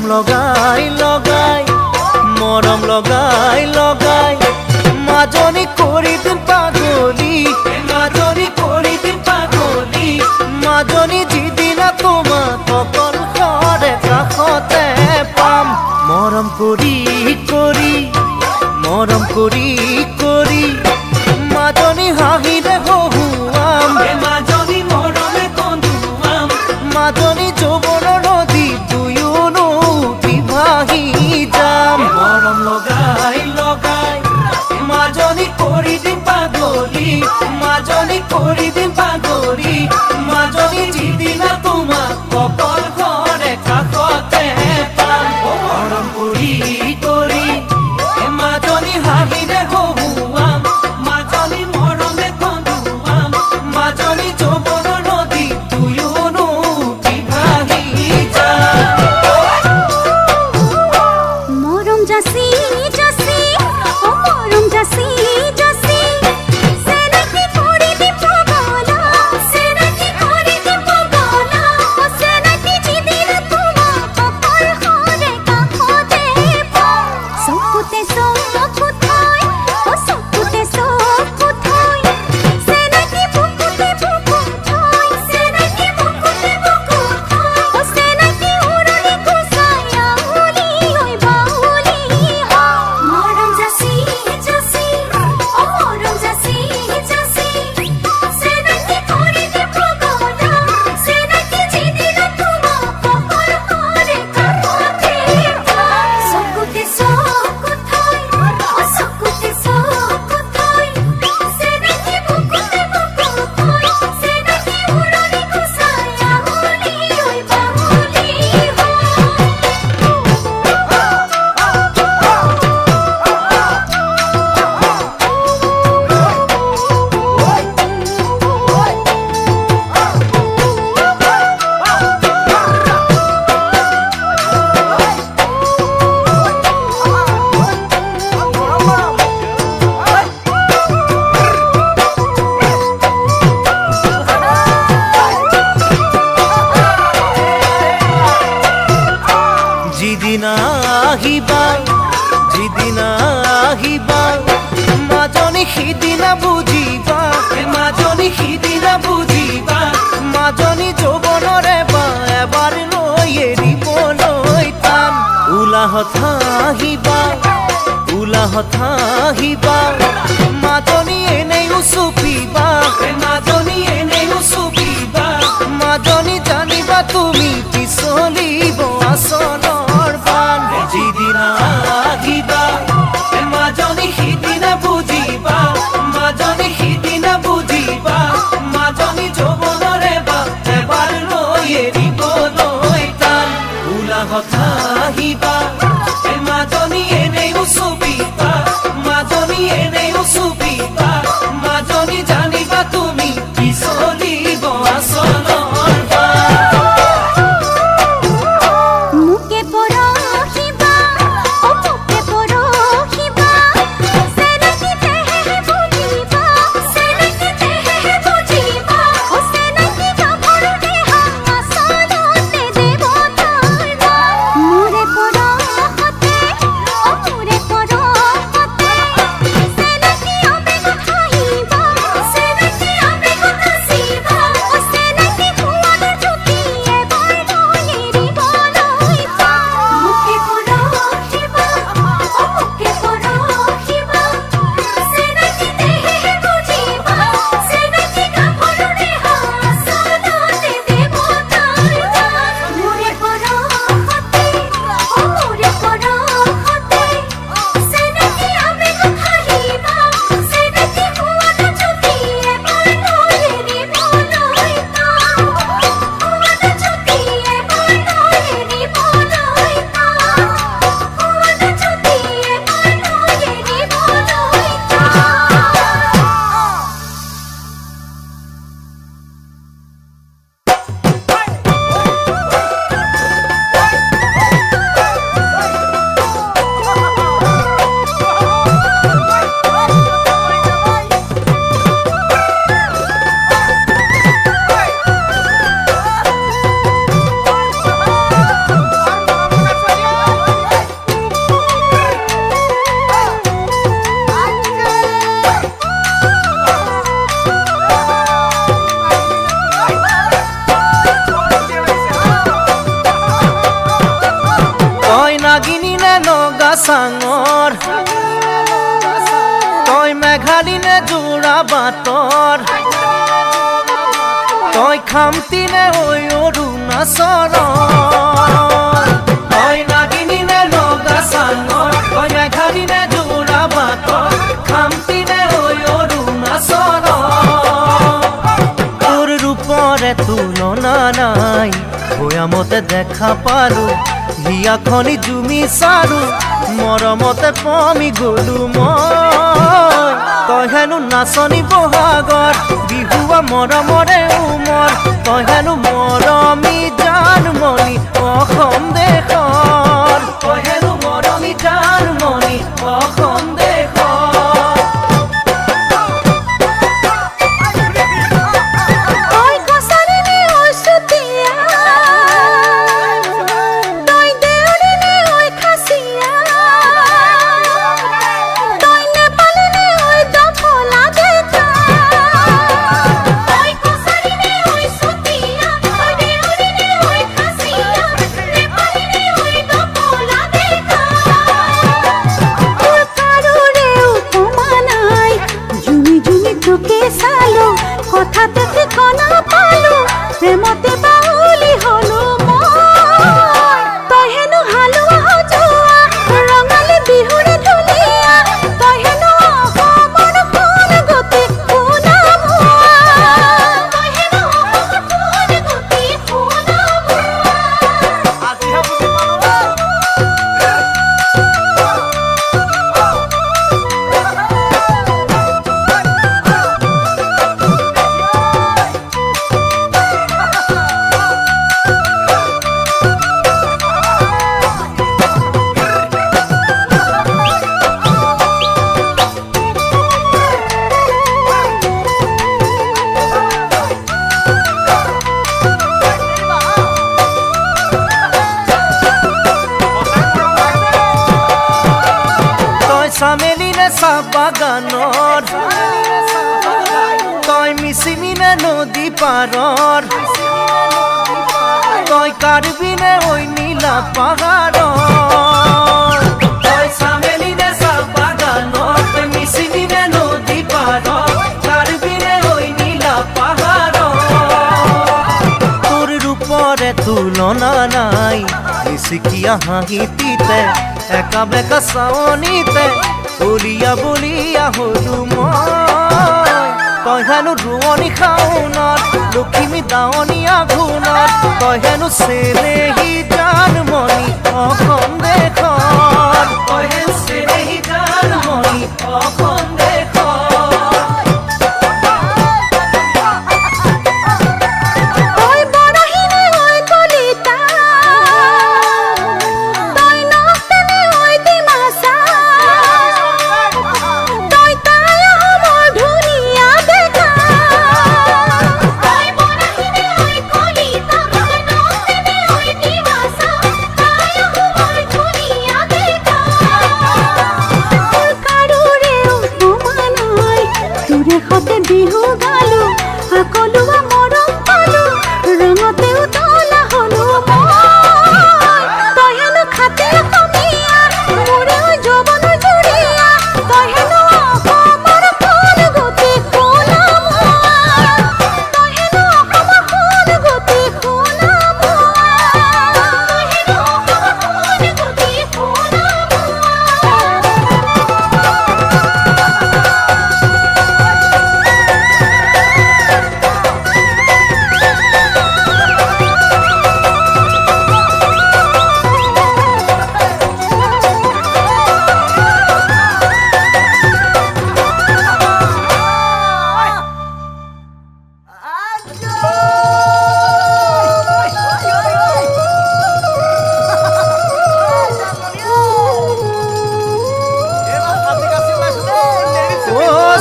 লগাই লগাই মৰম লগাই লগাই মাজনী কৰি দিম পাগলী মাজনী কৰি দিম পাগলী মাজনী যিদিনা তোমাক অকল ঘৰে কাষতে পাম মৰম কৰি কৰি মৰম কৰি কৰি মাজনী হাঁহিৰে হহুৱাম মাজনী মৰমে কন্দুৱাম মাজনী যৌৱনৰ নদী দুয়োনো ভাহি যাম মৰম লগাই লগাই মাজনী কৰি দিম পাগলী মাজনী কৰি দিম পাগলী মাজনী যিদিনা তোমাক অকল ঘৰে কাষতে পাম মৰম কৰি কৰি মাজনী হাঁহিৰে হহুৱাম মাজনী মৰমে কন্দুৱাম মাজনী যৌৱনৰ নদী দুয়োনো ভাহি যাম মৰম জাচি জাচি ও মৰম জাচি জাচি সেনাকি কৰি দি পগলা সেনাকি কৰি দি পগলা ও সেনাকি যিদিনা তোমাক অকল ঘৰে কাষতে পাম চকুতে চকু থৈ ও চকুতে চকু থৈ সেনাকি বুকুতে বুকু থৈ সেনাকি বুকুতে বুকু থৈ ও সেনাকি উৰণি কুচাই আউলি হৈ বাউলি হয় মৰম জাচি জাচি ও মৰম জাচি জাচি সেনাকি কৰি দি পগলা সেনাকি যিদিনা তোমাক অকল ঘৰে কাষতে পাম চকুতে চকু থৈ ও চকুতে চকু থৈ সেনাকি বুকুতে বুকু থৈ সেনাকি উৰণি কুচাই আউলি হৈ বাউলি যিদিনা আহিবা যিদিনা আহিবা মাজনী সিদিনা বুজিবা মাজনী সিদিনা বুজিবা মাজনী যৌৱনৰে বা এবাৰ লৈ এৰিবলৈ টান উলাহত আহিবা উলাহত আহিবা মাজনী এনেই উচুপিবা মাজনী এনেই উচুপিবা মাজনী জানিবা তুমি পিছলিব আচলৰ পান যিদিনা আহিবা মাজনী সিদিনা বুজিবা মাজনী সিদিনা বুজিবা মাজনী যৌৱনৰে বা এবাৰ লৈ এৰিবলৈ টান উলাহত আহিবা মাজনী এনেই উচুপিবা মাজনী এনেই উচুপিবা মাজনী জানিবা তুমি চাঙৰ তই মেঘালিনে যোৰা বাটৰ তই খামতিনে ঐ অৰুণাচলৰ তই নাগিনীনে লগা চাঙৰ তই মেঘালিনে যোৰা বাটৰ খামতিনে ঐ অৰুণাচলৰ তোৰ ৰূপৰে তুলনা নাই ভৈয়ামতে দেখা পালো হিয়াখনি জুমি চাৰো মৰমতে পমি গলো মই তই হেনো নাচনি বহাগৰ বিহুৱা মৰমৰে উমৰ তই হেনো মৰমী জানমণি অসম দেশৰ তই হেনো মৰমী জানমণি অসম দেশৰ কথাতে ঠিকনা পালো প্ৰেমতে বাউলি হলো মই তই হেনো হালোৱা সজোৱা ৰঙালী বিহুৰে ধুনীয়া তই হেনো অসমৰ সোণ গতি সোণামুৱা তই হেনো অসমৰ সোণ গতি চামেলিনে চাহ বাগানৰ তই মিচিমিনে নদী পাৰৰ তই কাৰ্বিনে ঐ নীলা পাহাৰৰ তই চামেলিনে চাহ বাগানৰ তই মিচিমিনে নদী পাৰৰ কাৰ্বিনে ঐ নীলা পাহাৰৰ তোৰ ৰূপৰে তুলনা নাই নিচিকিয়া হাঁহিতিতে একা বেকা চাৱনিতে বলিয়া বলিয়া হলো মই তই হেনো ৰোৱনী খাওনত লখিমী দাৱনীয়া ঘূনত তই হেনো চেনেহী জানমণি অসম দেশৰ তই হেনো চেনেহী জানমণি অসম দেশৰ বিহু গালো সকলোৱা মৰম পালো ৰঙতে উতলা হলো মই তই হেনো খাতে অসমীয়া মোৰে যৌৱন জুৰিয়া তই হেনো অসমৰ সোণ গতি সোণামুৱা তই হেনো অসমৰ সোণ গতি সোণামুৱা তই হেনো অসমৰ সোণ গতি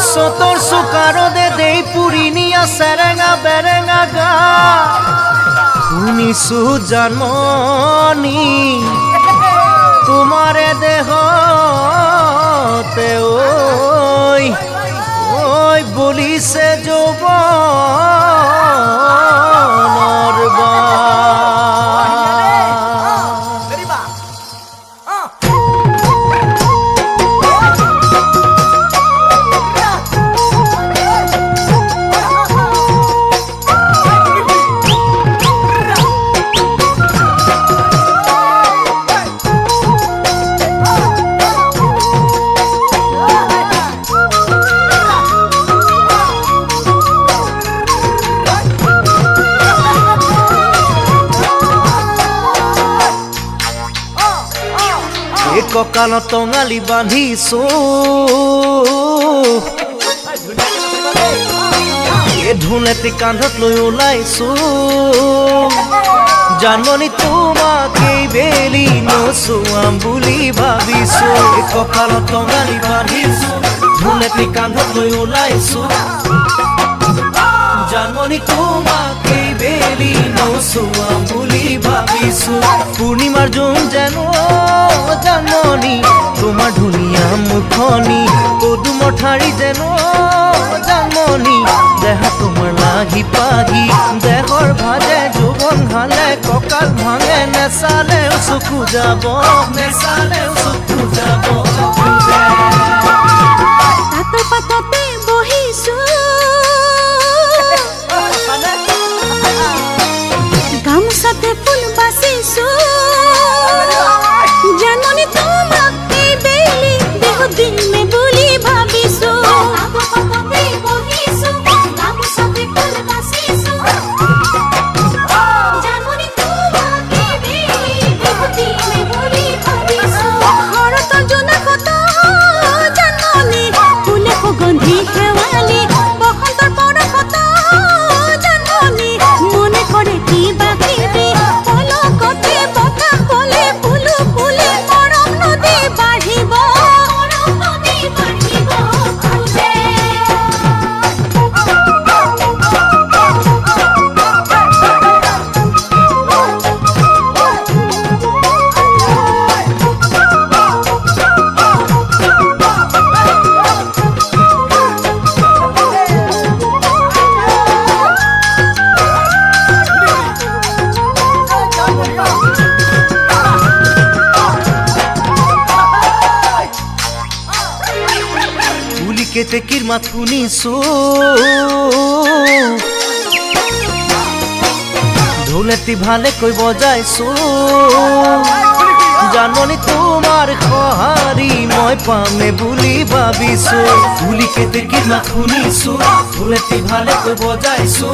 চতৰ চুকাৰদে দেই পুৰিনিয়া চেৰেঙা বেৰেঙা গা শুনিছো জানমণি তোমাৰে দেহতে ঐ বলিছে যৌৱনৰ বাণ কঁকালত টঙালি বান্ধিছো ঢোলেটি কান্ধত লৈ ওলাইছো জানমণি তোমাকেই বেলি নচুৱাম বুলি ভাবিছো কঁকালত টঙালি বান্ধিছো ঢোলেটি কান্ধত লৈ ওলাইছো জানমণি তোমাকেই বেলি নচুৱাম বুলি ভাবিছো পূৰ্ণিমাৰ জোন যেন জানমণি তোমাৰ ধুনীয়া মুখনি পদুমৰ ঠাৰি যেন জানমণি দেহা তোমাৰ লাগি পাগি দেহৰ ভাজে যৌৱন হালে কঁকাল ভাঙে নেচালেও চকু যাব নেচালেও চকু যাব তাতৰ পাততে বহিছো গামোচাতে ফুল বাচিছো জানমণি তোমাক এই বেলি দেহ দিমে বুলি ভাবিছো শৰতৰ জোনাকত জানমণি ফুলে সুগন্ধি শেৱালি বসন্তৰ পৰশত জানমণি মনে কৰে কিবা কিবি পলকতে বতাহ বলে ফুলো ফুলে মৰম নদী বাঢ়িব খোজে কেতেকীৰ মাত শুনিছো ঢোলেটি ভালেকৈ বজাইছো জানমণি তোমাৰ সঁহাৰি মই পামে বুলি ভাবিছো ধুলি কেতেকীৰ মাত শুনিছো ঢোলেটি ভালেকৈ বজাইছো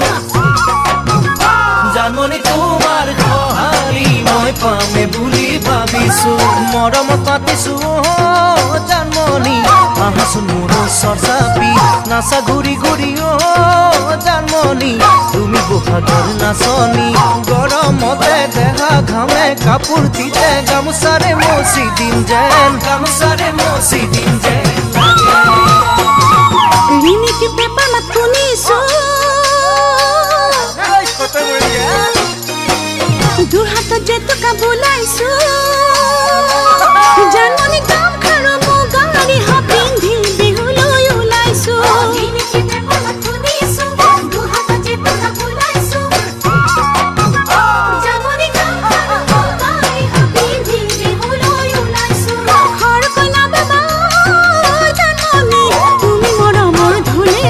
জানমণি তোমাৰ সঁহাৰি মই পামে বুলি ভাবিছো মৰমত পাতিছো জানমণি আহাচোন মোৰ ওচৰ চাপি নাচা ঘূৰি ঘূৰি জানমণি তুমি বহাগৰ নাচনি গৰমতে দেহা ঘামে কাপোৰ দিলে গামোচাৰে মচি দিম যেন গামোচাৰে মচি দিম যেন ৰিণিকি পেপাৰ মাত শুনিছো দুহাতত জেতুকা বোলাইছো জানমণি গামখাৰু মুগাৰি পিন্ধি বিহুলৈ ওলাইছো ঘৰ কইনা বাবা জানমণি তুমি মৰমৰ ধুলে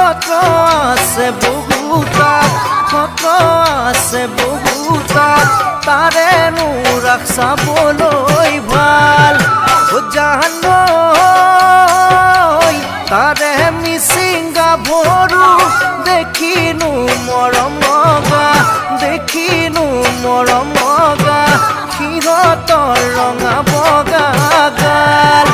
কত আছে বহুতাত কত আছে বহুতাত তাৰেনো ৰাস চাবলৈ ভাল জানৈ তাৰে মিচিং গাভৰু দেখিনো মৰম লগা দেখিনো মৰম লগা সিহঁতৰ ৰঙা বগা গাল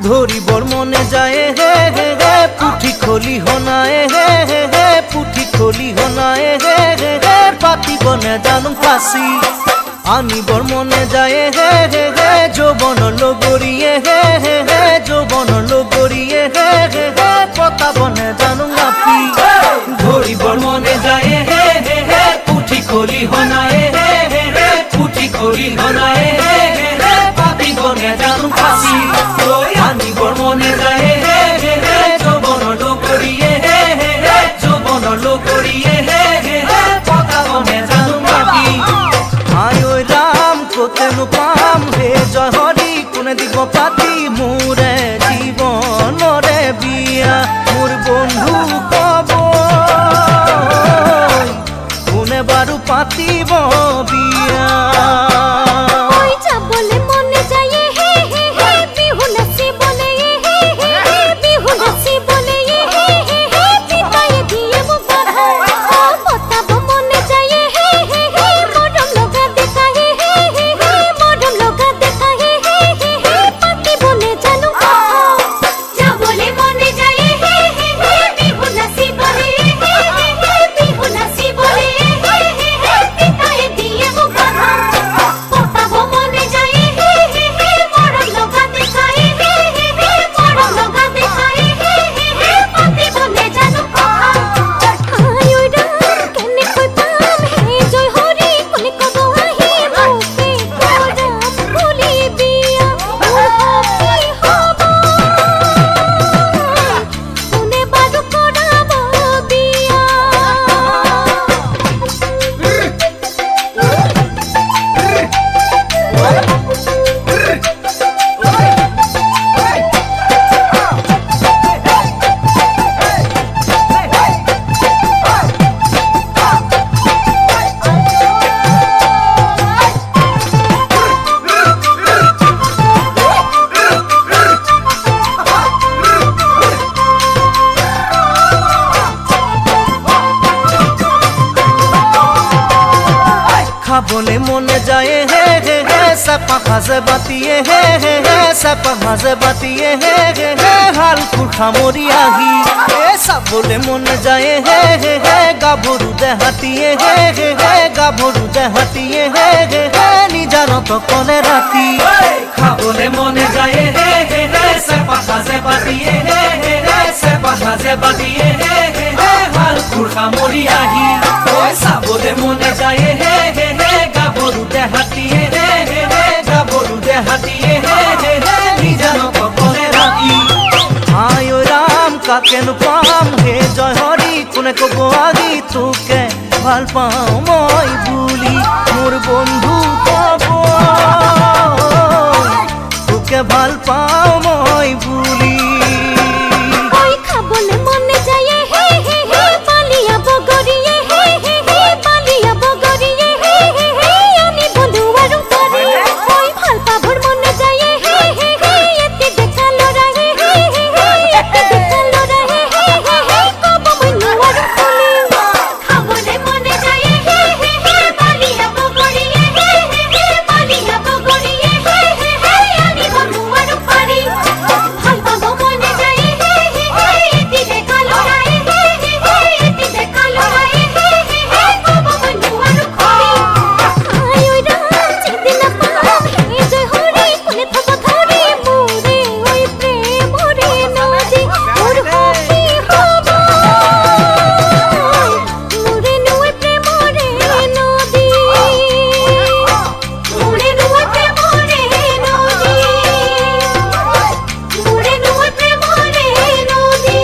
ধরিবর মনে যায় হে হে হে পুঠি খলি হনায় হে হে হে পুঠি খলি হনায় হে হে হে পাতিব নে জানো ফাঁসি আনিবর মনে যায় হে হে হে যৌবন লগরিয়ে হে হে হে যৌবন লগরিয়ে হে হে হে পতাব নে জানো নাপি ধরিবর মনে যায় হে হে হে পুঠি খলি হনায় হে হে হে পুঠি খলি হনায় হে হে হে পাতিব নে জানো ফাঁসি আনিবর মনে যায় হে হে হে যৌবন লগরিয়ে হে হে হে যৌবন লগরিয়ে হে হে হে পতাব নে জানো নাপি আয় ঐ রাম কোতেনো পাম হে জয় হরি কোনে দিব পাতি মোরে জীবনরে বিয়া মোর বন্ধু কব কোনে বারু পাতিব বিয়া খাবলে মনে যায় হে হে হে চেপা ভাজে বাতিয়ে হে হে হে চেপা ভাজে বাতিয়ে হে হে হে হালকুৰ সামৰি আহি চাবলে মনে যায় হে হে হে গাভৰু দেহাতিয়ে হে হে হে গাভৰু দেহাতিয়ে হে হে হে নিজানত কলে ৰাতি খাবলে মনে যায় হে হে হে চেপা ভাজে বাতিয়ে হে হে হে চেপা ভাজে বাতিয়ে হে হে হে হালকুৰ সামৰি আহি চাবলে মনে যায় হে হে হে গাভৰু দেহাতিয়ে হে হে হে গাভৰু দেহাতিয়ে হে হে হে নিজানত কলে ৰাতি আয় ঐ ৰাম কাকেনো পাম হে জয় হৰি কোনে কব আজি তোকে ভাল পাওঁ মই বুলি মোৰ বন্ধু কব তোকে ভাল পাওঁ মই বুলি ওই খাবলে মনে যায় হে হে হে পালিয়া বগরিয়ে হে হে হে পালিয়া বগরিয়ে হে হে হে আমি বন্ধু আৰু কৰে ওই ভাল পাবৰ মনে যায় হে হে হে এতি দেখা লৰা হে হে হে এতি দেখা লৰা হে হে হে কব বন্ধু আৰু শুনি খাবলে মনে যায় হে হে হে পালিয়া বগরিয়ে হে হে হে পালিয়া বগরিয়ে হে হে হে আমি বন্ধু আৰু পাৰি ভাল পাব মনে যায় হে হে হে এতি দেখা লৰা হে হে হে এতি দেখা লৰা হে হে হে কব বন্ধু আৰু শুনি আয় ওই রাম চিন্তি না পাম হে জয় হরি কোনে থব ধরি মোরে ওই প্রেম রে নদী মোর হবি হব মোরে নয় প্রেম রে নদী মোরে নয় প্রেম রে নদী মোরে নয় প্রেম রে নদী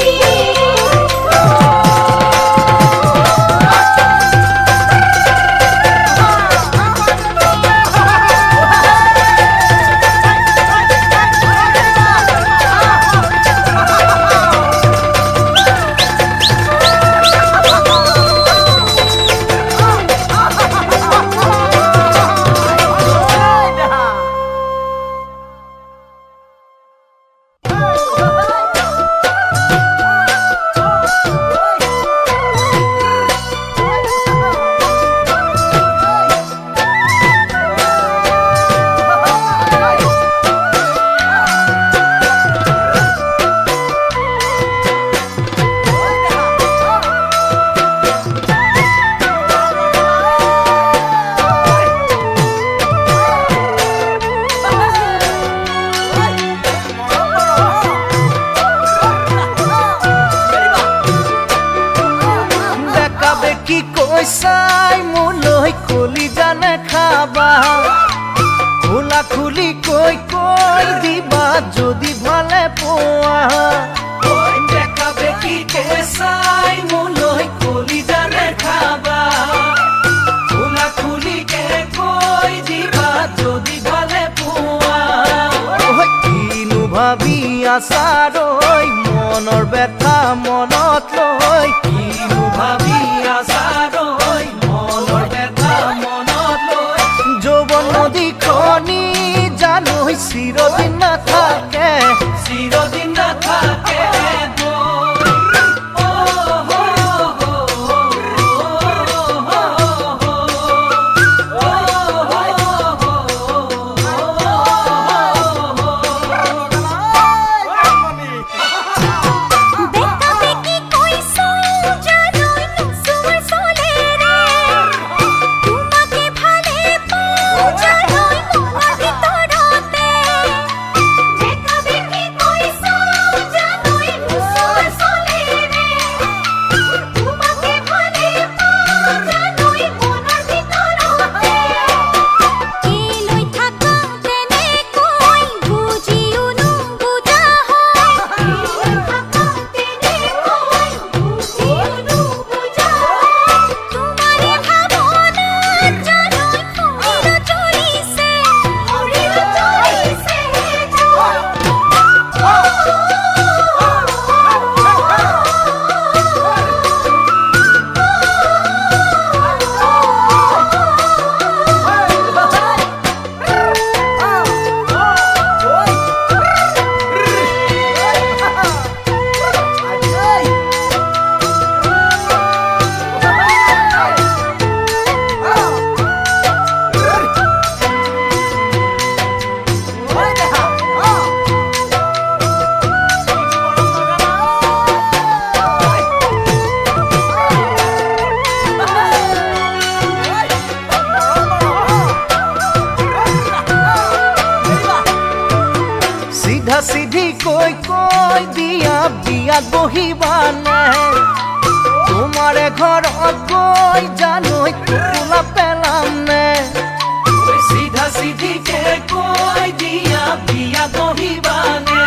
দেখাবে কি কৈছাই মোলৈ কলি জানে খাবা খোলা খুলি কৈ কৈ দিবা যদি ভালে পোৱা দেখাবে কি কৈছাই মোলৈ কলি জানে খাবা খোলা খুলিকে কৈ দিবা যদি ভালে পোৱা কিনো ভাবি আছাৰৈ মনৰ ব্যথা মনত লৈ কিনো ভাবি আছাৰৈ মনৰ ব্যথা মনত লৈ যৌৱন নদীখনি জানো চিৰদিন নাথাকে চিৰদিন নাথাকে বেকা বেকি কইছো জানোই নসুৰ চলে ৰে তোমাকে ভালে পাও জানোই মনৰ ভিতৰতে বেকা বেকি কইছো জানোই নসুৰ বিয়াত বহিবানে তোমাৰে ঘৰত গৈ জানৈ টোপোলা পেলাম নে চিধা চিধিকে কৈ দিয়া বিয়া বহিবানে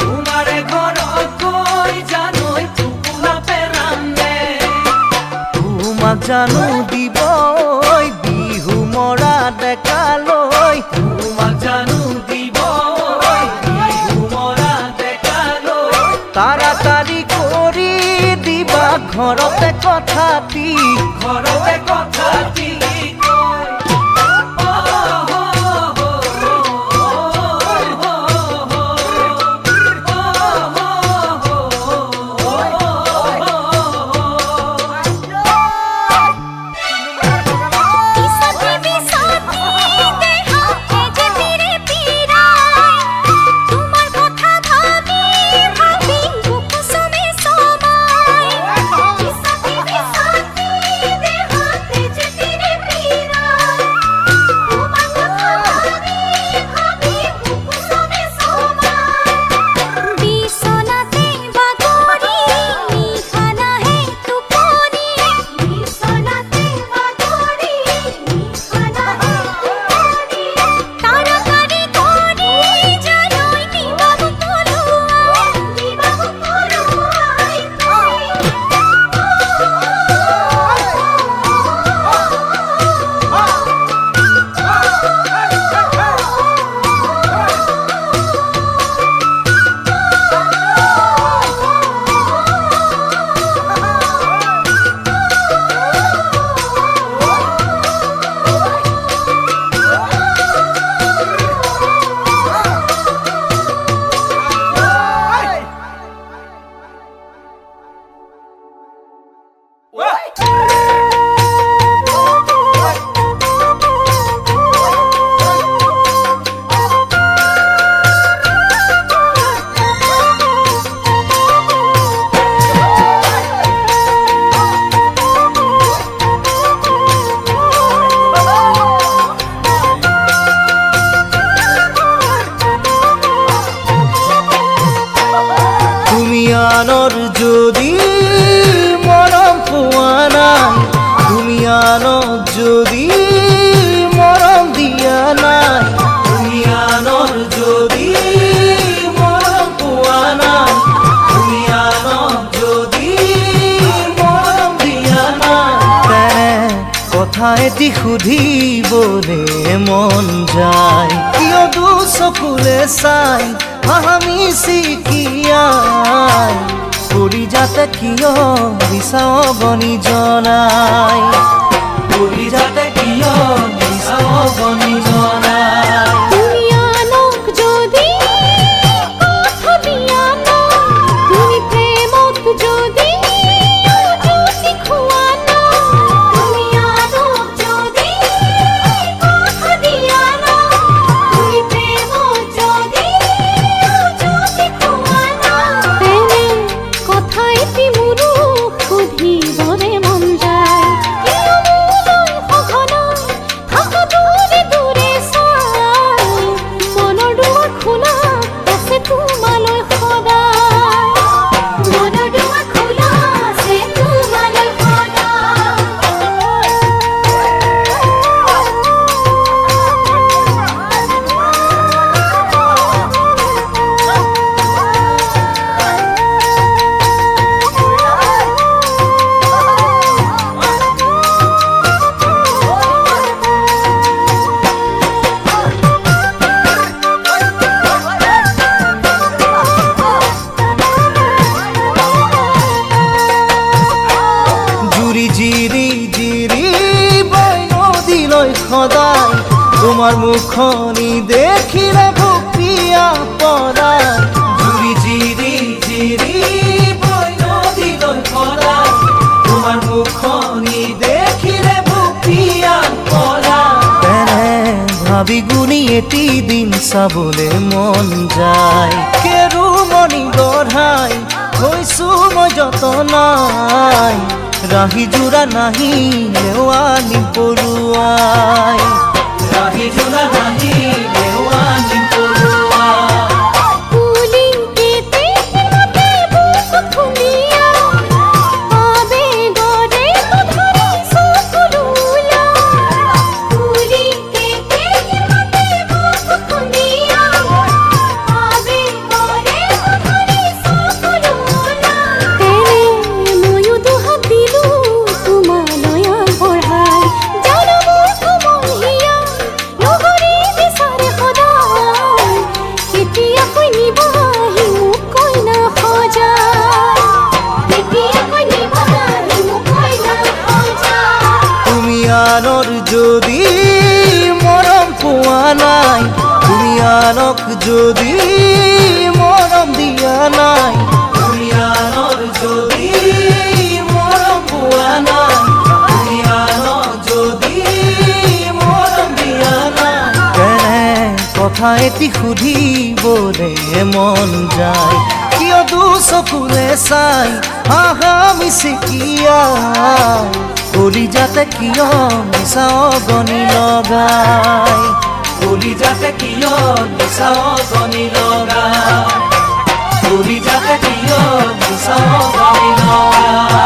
তোমাৰে ঘৰত গৈ জানৈ টোপোলা পেলাম নে তোমাক জানো দিব বিহু মৰা ডেকালৈ তোমাক জানো দিব বিহু মৰা ডেকালৈ তাড়াতাড়ি কৰি দিবা ঘৰতে কথাটি ঘৰতে কথাটি আনৰ যদি মৰম পোৱা নাই তুমি আনক যদি মৰম দিয়া নাই তুমি আনৰ যদি মৰম পোৱা নাই তুমি আনক যদি মৰম দিয়া নাই তেনে কথা এটি সুধিবলে মন যায় কিয় দুচকুলে চাই আমি শিকিয়াই কৰি যাতে কিয় বিচাও বনি জনাই কৰি যাতে কিয় বিচাও বনি জনাই তুমি আনক যদি কথা দিয়া না তুমি প্ৰেমত যদি জ্যোতি খোৱা না তুমি আনক যদি কথা দিয়া না তুমি প্ৰেমত যদি জ্যোতি খোৱা না তেনে কথা এটি মোৰো সুধিবলে মন যায় কিয় মোলৈ সঘনাই থাকা দূৰে দূৰে চাই মনৰ দুৱাৰ খোলা আছে তোমালৈ সদায় মনৰ দুৱাৰ খোলা আছে তোমালৈ জুৰি জিৰি জিৰি বৈ নদীলৈ সদায় তোমাৰ মুখনি দেখিলে ভুপিয়া পৰাই জুৰি জিৰি জিৰি বৈ নদীলৈ সদায় তোমাৰ মুখনি দেখিলে ভুপিয়া পৰাই তেনে ভাবি গুণি এটি দিন চাবলে মন যায় কেৰুমণি গঢ়াই হৈছো মই যতনাই ৰাহি জোৰা নাহি লেৱানি পৰুৱাই ৰাহি জোৰা নাহি লেৱানি পৰুৱাই পুলিং কেতে মতে নাই তুমি আনক যদি মৰম দিয়া নাই তুমি আনৰ যদি মৰম পোৱা নাই তুমি আনক যদি মৰম দিয়া নাই কেনে কথা এটি সুধিবলে মন যায় কিয় দুচকুৰে চাই হাহা মিচিকিয়া কলিজাতে কিয় মিছা অগনি লগাই কলিজাতে কিয় মিছা অগনি লগা কলিজাতে কিয় মিছা অগনি লগা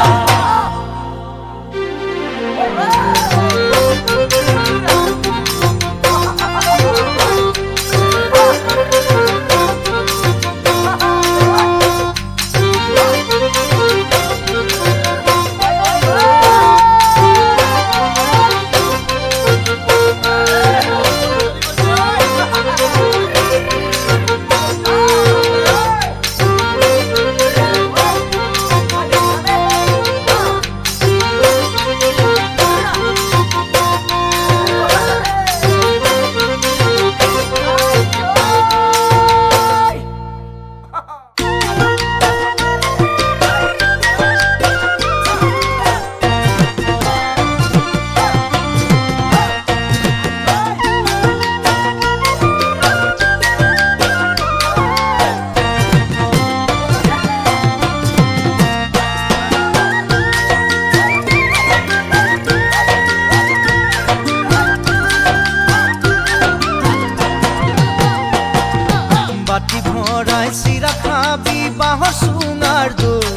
বাটি ভৰাই চিৰা খাবি বাঁহৰ চুঙাৰ দৈ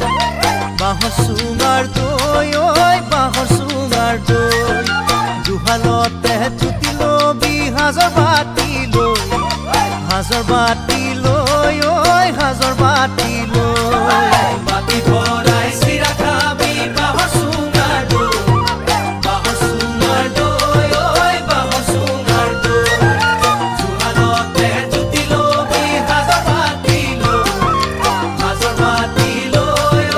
বাঁহৰ চুঙাৰ দৈ ঐ বাঁহৰ চুঙাৰ দৈ জুহালতে জুতি লবি সাজৰ বাতি লৈ ঐ সাজৰ বাতি লৈ বাটি ভৰাই চিৰা খাবি বাঁহৰ চুঙাৰ দৈ বাঁহৰ চুঙাৰ দৈ ঐ বাঁহৰ চুঙাৰ দৈ জুহালতে জুতি লবি সাজৰ বাতি লৈ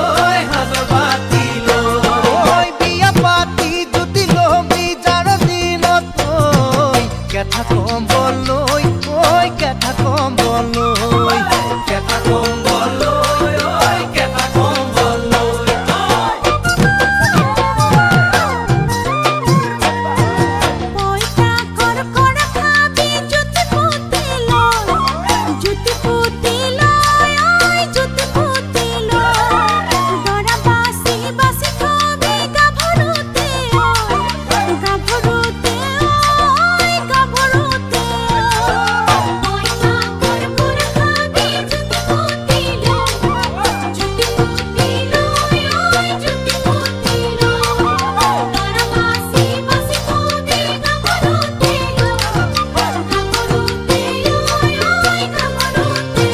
ঐ সাজৰ বাতি লৈ ঐ বিয়া পাতি জুতি লবি যাৰ দিনত ঐ কেঠা কম্বল লৈ ঐ কেঠা কম্বল লৈ কেঁথা কম্বল লৈ ঐ কেঁথা কম্বল লৈ পইতা কড়কড়া খাবি জুতি পুতি লয় জুতি পুতি লয় ওই জুতি পুতি লয় দৰা বাসি বাসি খাবি গাভৰুতে ওই গাভৰুতে পইতা কড়কড়া খাবি জুতি পুতি লয় জুতি পুতি লয় ওই জুতি পুতি লয় দৰা বাসি বাসি খাবি গাভৰুতে গাভৰুতে ওই গাভৰুতে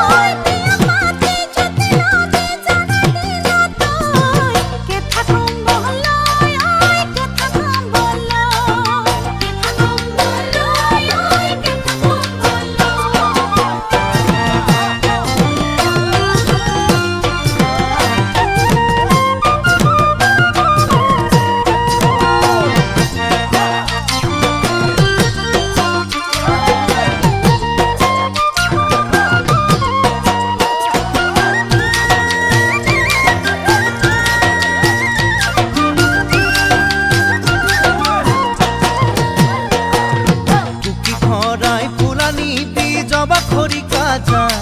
ওই বিয়া পাতি জুতি লবি জানা দিনত ওই কেঠা কম্বল লয় ওই কেঠা কম্বল লয় কেঠা কম্বল লয় ওই কেঠা টুকি ভৰাই ফুলা নিবি জবা খৰিকা যায়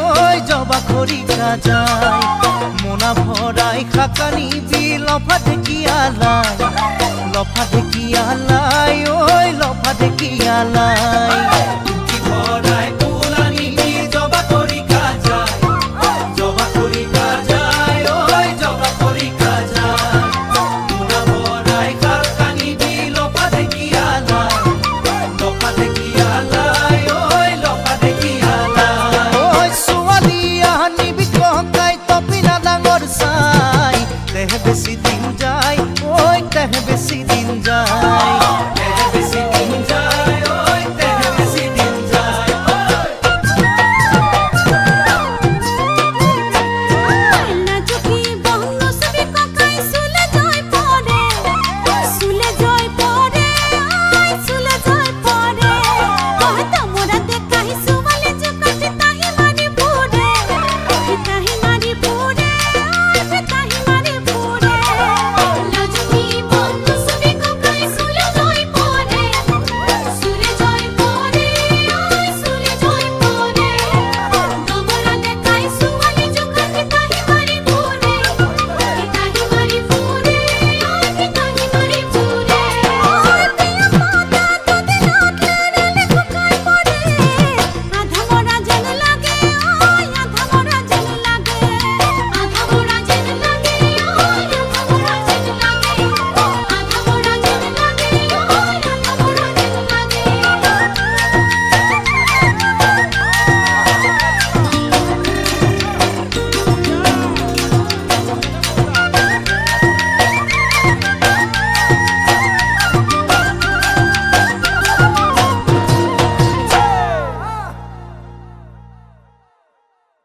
ঐ জবা খৰিকা যায় মোনা ভৰাই শাকা নিবি লফা ঢেকিয়ালাই ঐ লফা ঢেকিয়ালাই